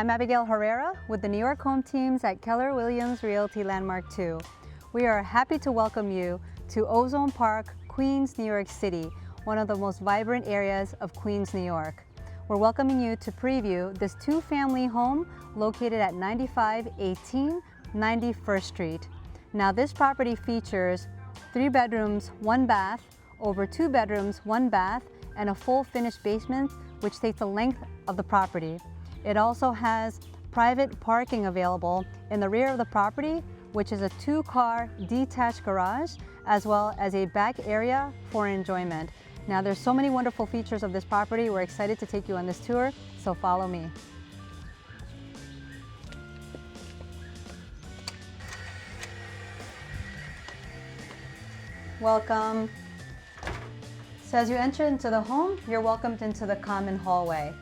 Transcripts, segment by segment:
I'm Abigail Herrera with the New York Home Teams at Keller Williams Realty Landmark 2. We are happy to welcome you to Ozone Park, Queens, New York City, one of the most vibrant areas of Queens, New York. We're welcoming you to preview this two-family home located at 9518 91st Street. Now this property features 3 bedrooms, 1 bath, over 2 bedrooms, 1 bath, and a full finished basement, which takes the length of the property. It also has private parking available in the rear of the property, which is a 2-car detached garage, as well as a back area for enjoyment. Now there's so many wonderful features of this property. We're excited to take you on this tour, so follow me. Welcome. So as you enter into the home, you're welcomed into the common hallway.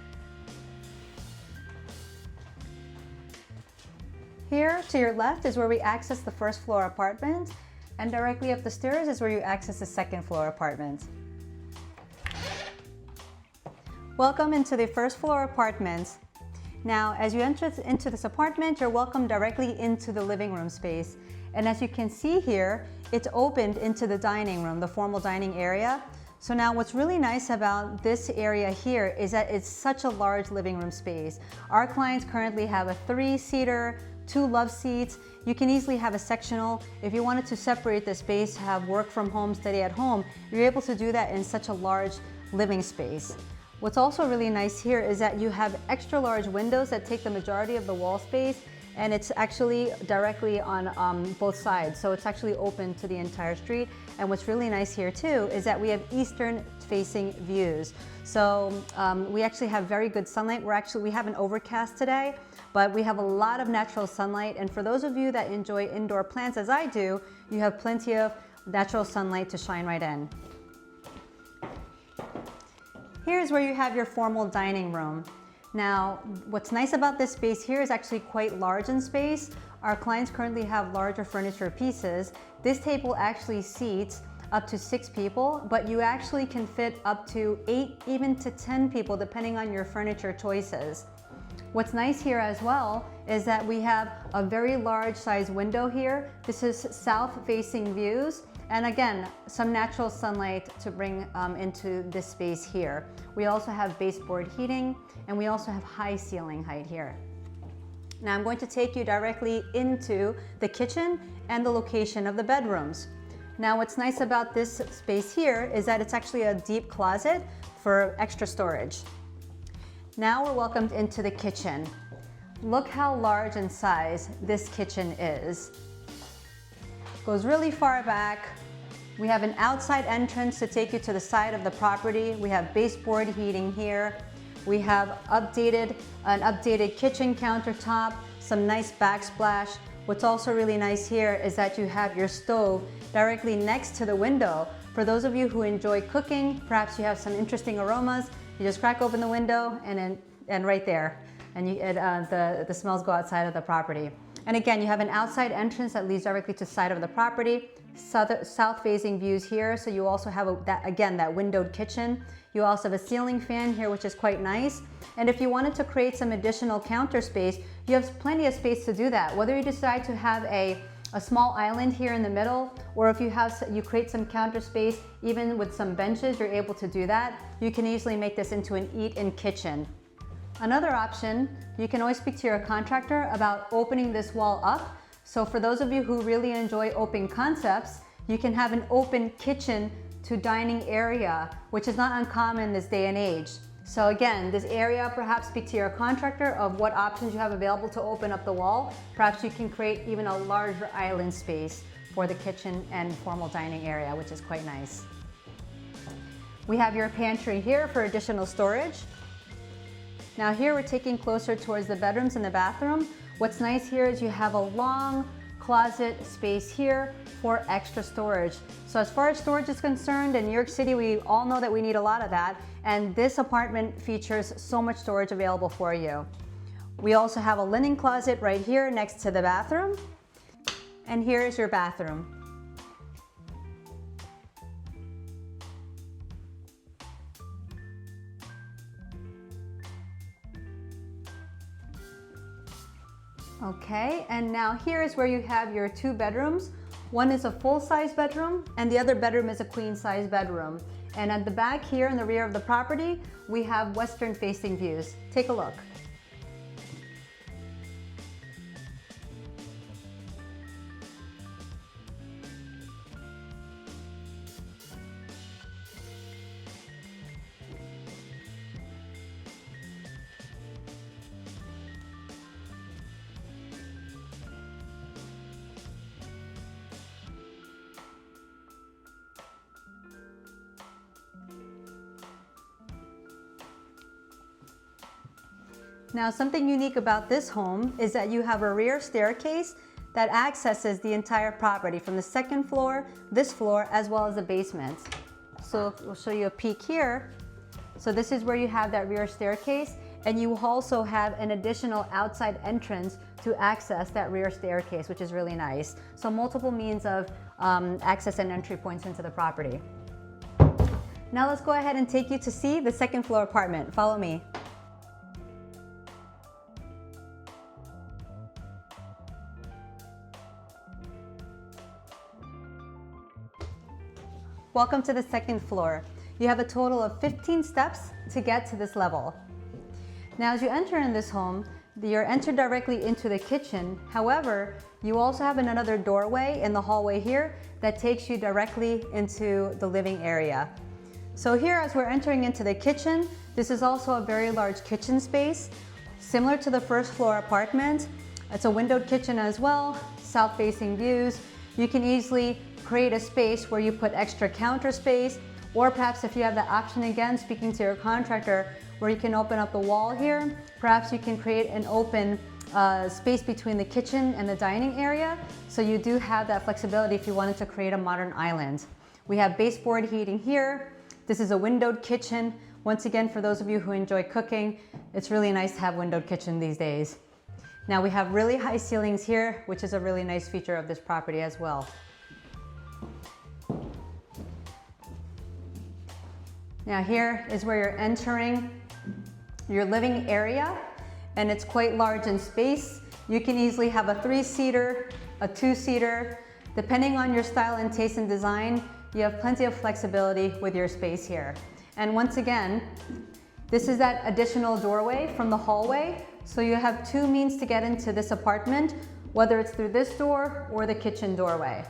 Here to your left is where we access the first floor apartment, and directly up the stairs is where you access the second floor apartment. Welcome into the first floor apartment. Now, as you enter into this apartment, you're welcomed directly into the living room space. And as you can see here, it's opened into the dining room, the formal dining area. So now what's really nice about this area here is that it's such a large living room space. Our clients currently have a 3-seater, 2 love seats. You can easily have a sectional. If you wanted to separate the space, have work from home, study at home, you're able to do that in such a large living space. What's also really nice here is that you have extra large windows that take the majority of the wall space, and it's actually directly on both sides. So it's actually open to the entire street. And what's really nice here too is that we have eastern facing views. So we actually have very good sunlight. We have an overcast today, but we have a lot of natural sunlight. And for those of you that enjoy indoor plants as I do, you have plenty of natural sunlight to shine right in. Here's where you have your formal dining room. Now, what's nice about this space here is actually quite large in space. Our clients currently have larger furniture pieces. This table actually seats up to 6 people, but you actually can fit up to 8, even to 10 people, depending on your furniture choices. What's nice here as well is that we have a very large size window here. This is south-facing views. And again, some natural sunlight to bring into this space here. We also have baseboard heating, and we also have high ceiling height here. Now I'm going to take you directly into the kitchen and the location of the bedrooms. Now what's nice about this space here is that it's actually a deep closet for extra storage. Now we're welcomed into the kitchen. Look how large in size this kitchen is. Goes really far back. We have an outside entrance to take you to the side of the property. We have baseboard heating here. We have an updated kitchen countertop, some nice backsplash. What's also really nice here is that you have your stove directly next to the window. For those of you who enjoy cooking, perhaps you have some interesting aromas, you just crack open the window and right there, and the smells go outside of the property. And again, you have an outside entrance that leads directly to the side of the property, south-facing views here. So you also have that windowed kitchen. You also have a ceiling fan here, which is quite nice. And if you wanted to create some additional counter space, you have plenty of space to do that. Whether you decide to have a small island here in the middle, or if you create some counter space, even with some benches, you're able to do that. You can easily make this into an eat-in kitchen. Another option, you can always speak to your contractor about opening this wall up. So for those of you who really enjoy open concepts, you can have an open kitchen to dining area, which is not uncommon this day and age. So again, this area, perhaps speak to your contractor of what options you have available to open up the wall. Perhaps you can create even a larger island space for the kitchen and formal dining area, which is quite nice. We have your pantry here for additional storage. Now here we're taking closer towards the bedrooms and the bathroom. What's nice here is you have a long closet space here for extra storage. So as far as storage is concerned, in New York City, we all know that we need a lot of that. And this apartment features so much storage available for you. We also have a linen closet right here next to the bathroom. And here is your bathroom. Okay, and now here is where you have your 2 bedrooms. One is a full-size bedroom and the other bedroom is a queen-size bedroom. And at the back here in the rear of the property, we have western-facing views. Take a look. Now, something unique about this home is that you have a rear staircase that accesses the entire property from the second floor, this floor, as well as the basement. So we'll show you a peek here. So this is where you have that rear staircase, and you also have an additional outside entrance to access that rear staircase, which is really nice. So multiple means of access and entry points into the property. Now let's go ahead and take you to see the second floor apartment. Follow me. Welcome to the second floor. You have a total of 15 steps to get to this level. Now, as you enter in this home, you're entered directly into the kitchen. However, you also have another doorway in the hallway here that takes you directly into the living area. So here, as we're entering into the kitchen, this is also a very large kitchen space. Similar to the first floor apartment, it's a windowed kitchen as well, south-facing views. You can easily create a space where you put extra counter space, or perhaps if you have the option, again, speaking to your contractor, where you can open up the wall here, perhaps you can create an open space between the kitchen and the dining area. So you do have that flexibility if you wanted to create a modern island. We have baseboard heating here. This is a windowed kitchen. Once again, for those of you who enjoy cooking, it's really nice to have windowed kitchen these days. Now we have really high ceilings here, which is a really nice feature of this property as well. Now here is where you're entering your living area, and it's quite large in space. You can easily have a 3-seater, a 2-seater. Depending on your style and taste and design, you have plenty of flexibility with your space here. And once again, this is that additional doorway from the hallway. So you have 2 means to get into this apartment, whether it's through this door or the kitchen doorway.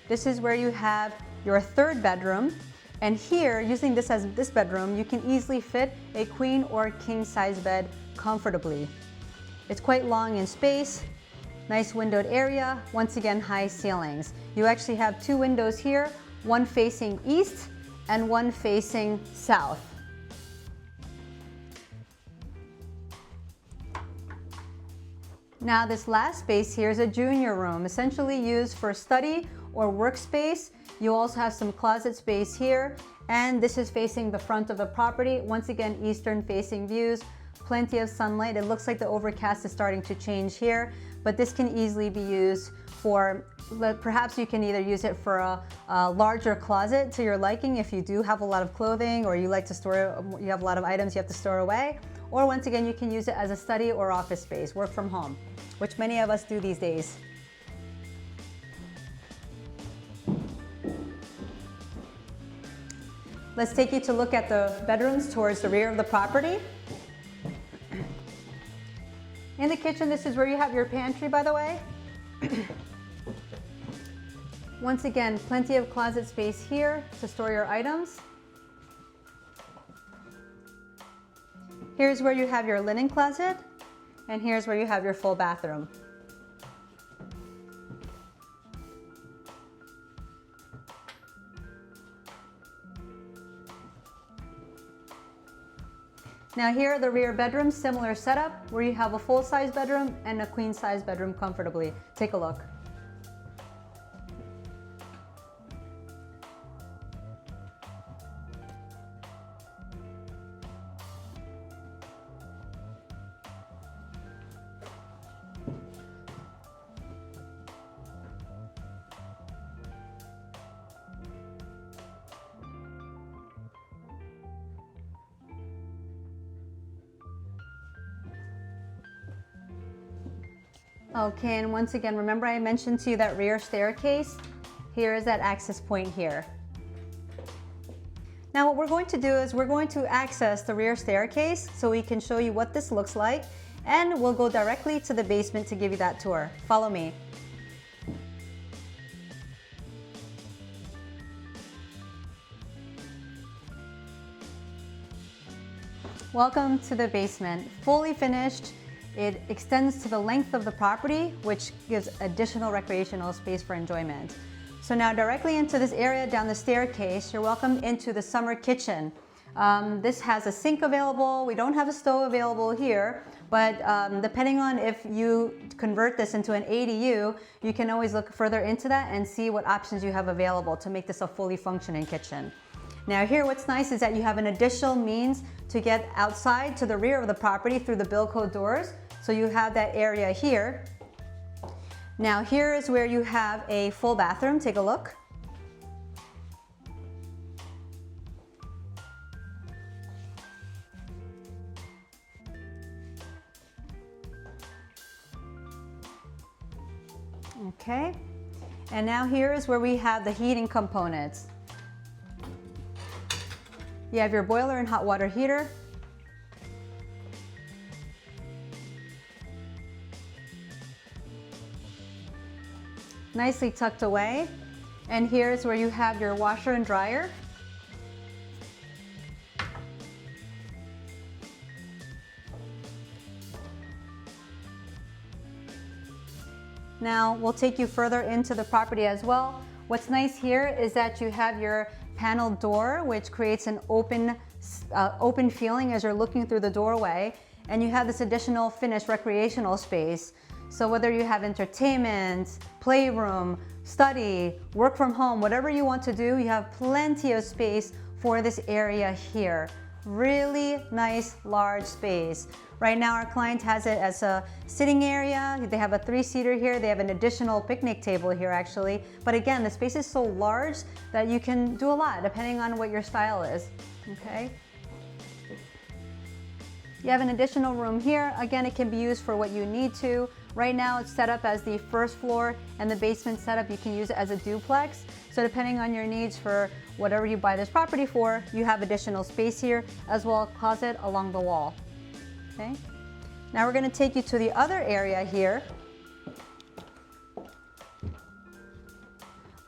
This is where you have your 3rd bedroom. And here, using this as this bedroom, you can easily fit a queen or king size bed comfortably. It's quite long in space, nice windowed area, once again, high ceilings. You actually have 2 windows here, one facing east and one facing south. Now this last space here is a junior room, essentially used for study or workspace. You also have some closet space here, and this is facing the front of the property. Once again, eastern facing views, plenty of sunlight. It looks like the overcast is starting to change here, but this can easily be used for, perhaps you can either use it for a larger closet to your liking if you do have a lot of clothing, or you like to store, you have a lot of items you have to store away. Or once again, you can use it as a study or office space, work from home, which many of us do these days. Let's take you to look at the bedrooms towards the rear of the property. In the kitchen, this is where you have your pantry, by the way. Once again, plenty of closet space here to store your items. Here's where you have your linen closet, and here's where you have your full bathroom. Now here are the rear bedrooms, similar setup, where you have a full-size bedroom and a queen-size bedroom comfortably. Take a look. Okay, and once again, remember I mentioned to you that rear staircase? Here is that access point here. Now what we're going to do is we're going to access the rear staircase so we can show you what this looks like, and we'll go directly to the basement to give you that tour. Follow me. Welcome to the basement. Fully finished. It extends to the length of the property, which gives additional recreational space for enjoyment. So now directly into this area down the staircase, you're welcome into the summer kitchen. This has a sink available. We don't have a stove available here, but depending on if you convert this into an ADU, you can always look further into that and see what options you have available to make this a fully functioning kitchen. Now here, what's nice is that you have an additional means to get outside to the rear of the property through the Bilco doors. So you have that area here. Now here is where you have a full bathroom. Take a look. Okay, and now here is where we have the heating components. You have your boiler and hot water heater. Nicely tucked away. And here's where you have your washer and dryer. Now we'll take you further into the property as well. What's nice here is that you have your panel door, which creates an open feeling as you're looking through the doorway, and you have this additional finished recreational space. So whether you have entertainment, playroom, study, work from home, whatever you want to do, you have plenty of space for this area here. Really nice, large space. Right now our client has it as a sitting area. They have a 3-seater here. They have an additional picnic table here actually. But again, the space is so large that you can do a lot depending on what your style is, okay? You have an additional room here. Again, it can be used for what you need to. Right now it's set up as the first floor, and the basement setup you can use it as a duplex. So depending on your needs for whatever you buy this property for, you have additional space here, as well as a closet along the wall. Okay. Now we're going to take you to the other area here.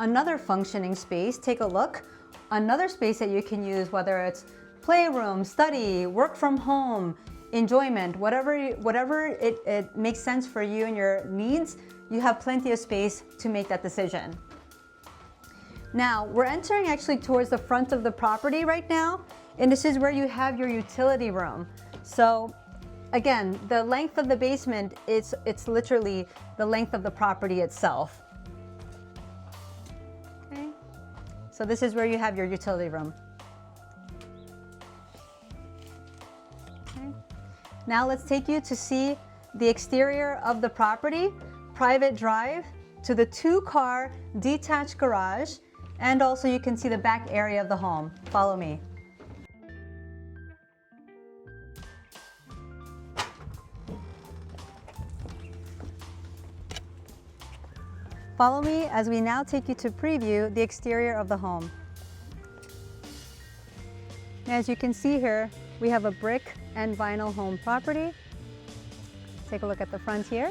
Another functioning space. Take a look. Another space that you can use, whether it's playroom, study, work from home, enjoyment, whatever it makes sense for you and your needs, you have plenty of space to make that decision. Now, we're entering actually towards the front of the property right now, and this is where you have your utility room. So again, the length of the basement, it's literally the length of the property itself. Okay. So this is where you have your utility room. Okay. Now let's take you to see the exterior of the property, private drive to the 2-car detached garage, and also you can see the back area of the home. Follow me. Follow me as we now take you to preview the exterior of the home. As you can see here, we have a brick and vinyl home property. Take a look at the front here.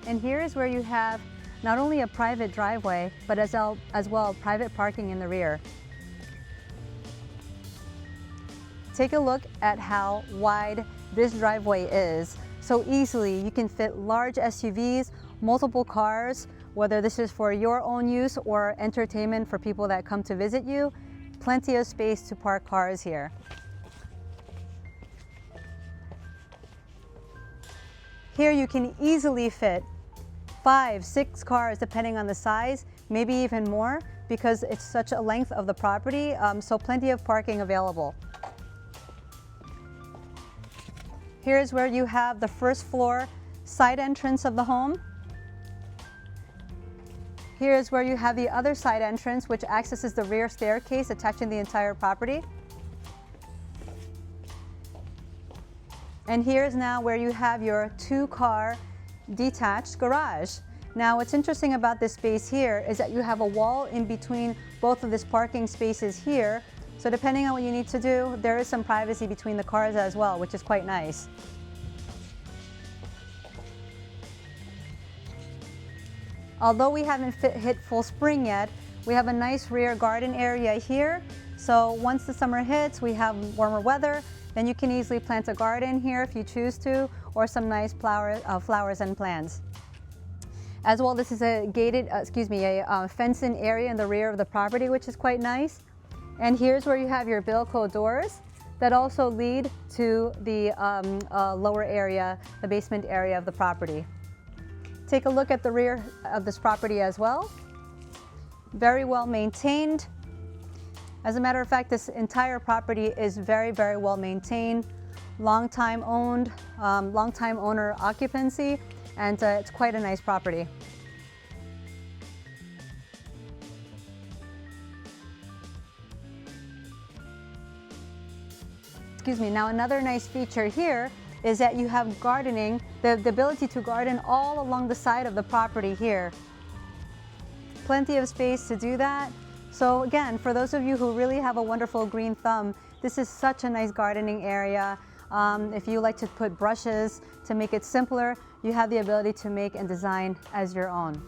And here is where you have not only a private driveway, but as well private parking in the rear. Take a look at how wide this driveway is. So easily you can fit large SUVs, multiple cars, whether this is for your own use or entertainment for people that come to visit you. Plenty of space to park cars here. Here you can easily fit 5, 6 cars depending on the size, maybe even more, because it's such a length of the property, so plenty of parking available. Here's where you have the first floor side entrance of the home. Here's where you have the other side entrance, which accesses the rear staircase attaching the entire property. And here's now where you have your 2-car detached garage. Now what's interesting about this space here is that you have a wall in between both of these parking spaces here. So depending on what you need to do, there is some privacy between the cars as well, which is quite nice. Although we haven't hit full spring yet, we have a nice rear garden area here. So once the summer hits, we have warmer weather, then you can easily plant a garden here if you choose to, or some nice flowers and plants. As well, this is a gated, fenced-in area in the rear of the property, which is quite nice. And here's where you have your Bilco doors that also lead to the lower area, the basement area of the property. Take a look at the rear of this property as well. Very well maintained. As a matter of fact, this entire property is very, very well maintained. Long-time owned, long-time owner occupancy, and it's quite a nice property. Excuse me. Now another nice feature here is that you have gardening, the ability to garden all along the side of the property here. Plenty of space to do that. So again, for those of you who really have a wonderful green thumb, this is such a nice gardening area. If you like to put brushes to make it simpler, you have the ability to make and design as your own.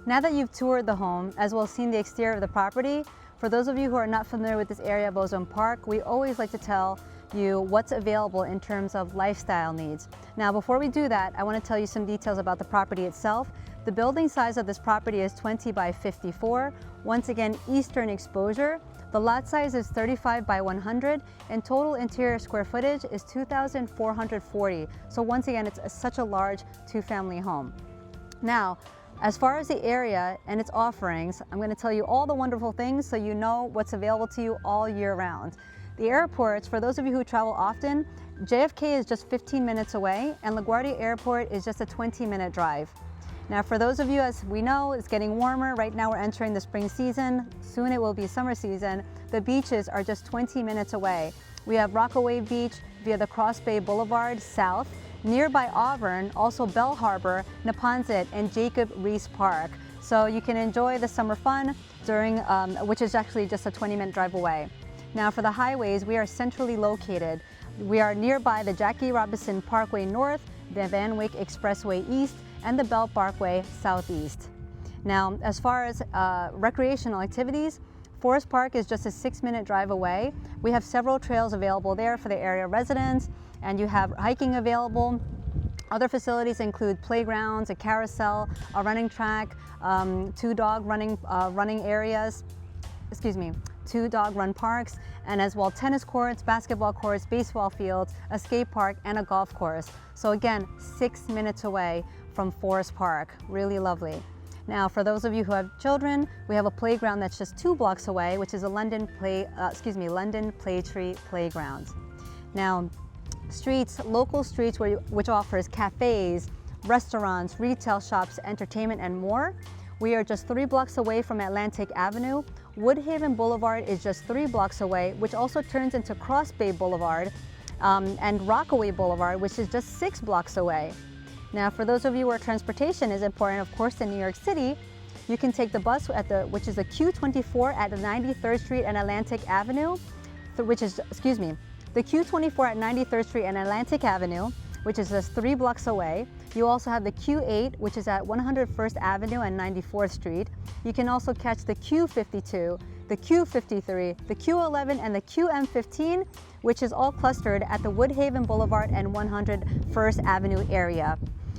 Now that you've toured the home, as well as seen the exterior of the property, for those of you who are not familiar with this area of Ozone Park, we always like to tell you what's available in terms of lifestyle needs. Now, before we do that, I want to tell you some details about the property itself. The building size of this property is 20 by 54. Once again, eastern exposure. The lot size is 35 by 100, and total interior square footage is 2,440. So once again, it's such a large two-family home. Now, as far as the area and its offerings, I'm going to tell you all the wonderful things so you know what's available to you all year round. The airports, for those of you who travel often, JFK is just 15 minutes away, and LaGuardia Airport is just a 20-minute drive. Now, for those of you, as we know, it's getting warmer. Right now we're entering the spring season. Soon it will be summer season. The beaches are just 20 minutes away. We have Rockaway Beach via the Cross Bay Boulevard south. Nearby Auburn, also Bell Harbor, Neponset, and Jacob Riis Park. So you can enjoy the summer fun during, which is actually just a 20-minute drive away. Now for the highways, we are centrally located. We are nearby the Jackie Robinson Parkway North, the Van Wyck Expressway East, and the Bell Parkway Southeast. Now, as far as recreational activities, Forest Park is just a 6-minute drive away. We have several trails available there for the area residents, and you have hiking available. Other facilities include playgrounds, a carousel, a running track, 2 dog running areas, 2 dog run parks, and as well tennis courts, basketball courts, baseball fields, a skate park, and a golf course. So again, 6 minutes away from Forest Park. Really lovely. Now, for those of you who have children, we have a playground that's just 2 blocks away, which is a London Playtree Playground. Now, streets, local streets which offers cafes, restaurants, retail shops, entertainment, and more. We are just 3 blocks away from Atlantic Avenue. Woodhaven Boulevard is just 3 blocks away, which also turns into Cross Bay Boulevard, and Rockaway Boulevard, which is just 6 blocks away. Now, for those of you where transportation is important, of course, in New York City, you can take the bus which is the Q24 at 93rd Street and Atlantic Avenue, the Q24 at 93rd Street and Atlantic Avenue, which is just 3 blocks away. You also have the Q8, which is at 101st Avenue and 94th Street. You can also catch the Q52, the Q53, the Q11, and the QM15, which is all clustered at the Woodhaven Boulevard and 101st Avenue area.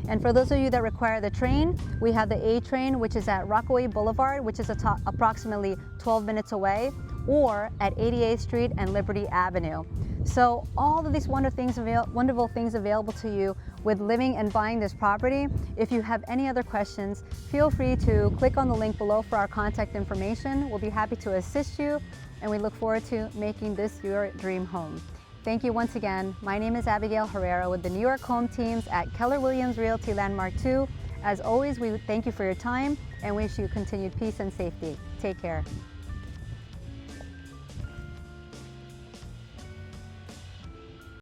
And for those of you that require the train, we have the A train, which is at Rockaway Boulevard, which is approximately 12 minutes away, or at 88th Street and Liberty Avenue. So all of these wonderful things available to you with living and buying this property. If you have any other questions, feel free to click on the link below for our contact information. We'll be happy to assist you, and we look forward to making this your dream home. Thank you once again. My name is Abigail Herrera with the New York Home Teams at Keller Williams Realty Landmark 2. As always, we thank you for your time and wish you continued peace and safety. Take care.